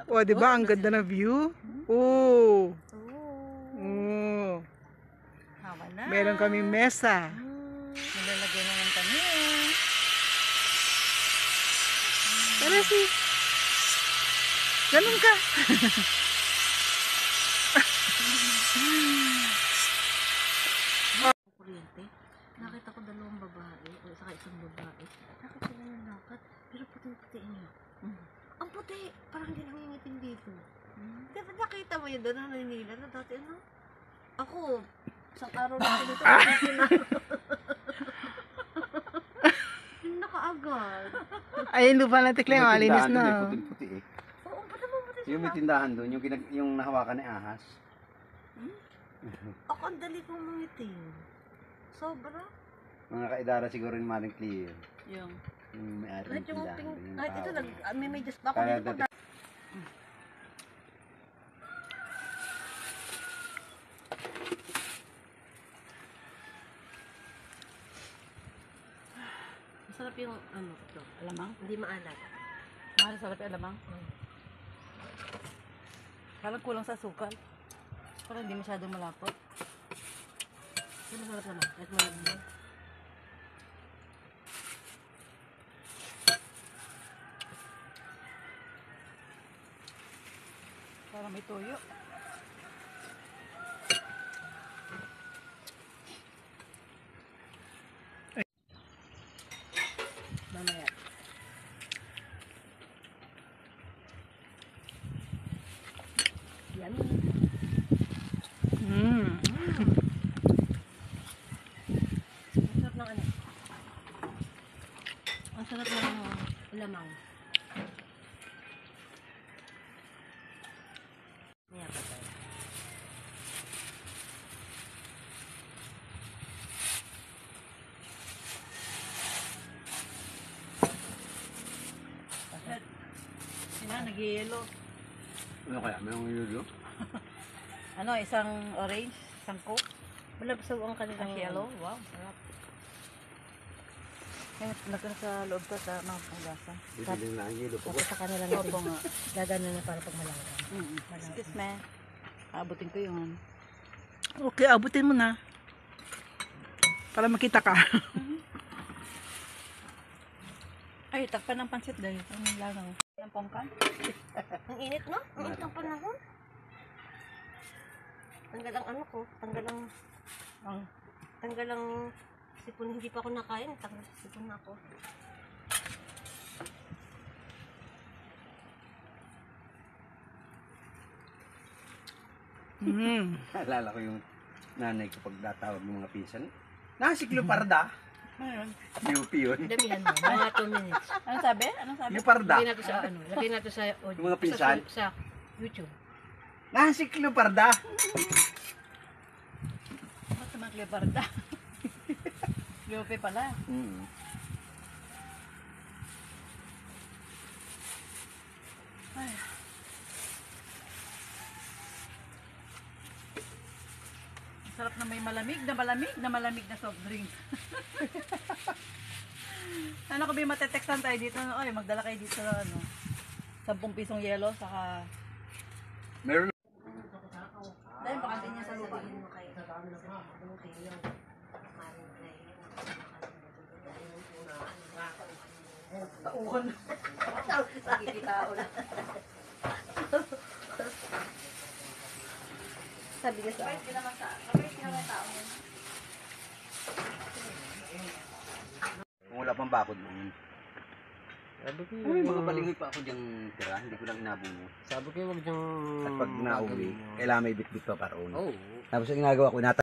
O, di ba? Ang ganda na view. Oh. Oh. Hawa na. Meron kaming mesa. Nilalagyan na ng kami. Tara si. Ganun ka. Kuryente. Nakita ko dalawang babae o saka isang babae. Nakita sila ng lakad pero puting-puti niya. Ang puti! Parang hindi nangingitim dito. Diba nakita mo yun doon na Manila na dati ano? Ako, isang araw na dito. Yung nakaagad. Ay, lupa na tikling. Malinis na. Puting-puti eh. Oo, ba't naman puti siya? Yung may tindahan doon, yung nahawakan ni ahas. Ako ang dali kong mangitim. Sobra. Mga kaidara siguro yung Maring Clear. Yung may-ari ng kahit yung tindahan. pink, yung kahit ito, kahawak. may medyas pa ako Kaya dito. dati- Masarap yung ano ito. Alamang? Hindi maalat. Masarap yung alamang? Parang kulang sa asukal. Parang hindi masyadong malapot. Pero masarap naman. Kahit malabot. Parang may toyo. Mamaya. Yan. Ang sarap ng ano. Ang sarap ng lamang. Maya pa tayo. Sina, nag-yellow. Ano kaya? Mayroong yulo? Ano, isang orange, isang coke, Malabsaw ang kanilang isang yellow. Wow, sarap. Kaya nagkano sa loob ko sa mga panggasan. Bibili na ang yulo. Tapos sa kanila Opo nga. gagano na para pag malanggan. Excuse me. Aabutin ko yun. Okay, abutin mo na. Para makita ka. Ay, takpan ng pansit dahil. Ang langaw. Ang pongkan. Ang init, no? Ang init ang panahon. Tanggal ang ano ko. Tanggal ang sipon. Hindi pa ako nakain. Tanggal sa sipon na ako. Alala ko yung nanay ko pag natawag ng mga pinsan. Nasiklo parda. Ayun. UP yun. Damihan mo. Mga 2 minutes. Anong sabi? Anong sabi? Yung parda. Lagay natin sa ano. Lagay natin sa audio. Yung mga pinsan? Sa YouTube. Nasiklo parda. Ba't naman Cleoparda? Cleope pala. Ay. Sarap na may malamig na soft drink. Ano ko ba matetextan tayo dito? Ay, magdala kayo dito ano. 10 pisong yelo saka Meron. dahil baka din niya Sasabihin mo kay tauhan. Nakikitao na. Sabi niya sa akin. Kung wala pang bakod mo yun. May mga balingoy pa ako diyang tira. Hindi ko lang inabungo. Sabi ko wag niyong... At pag nauwi, kailangan may bitbit pa para uwi. Oh. Tapos ang ginagawa ko,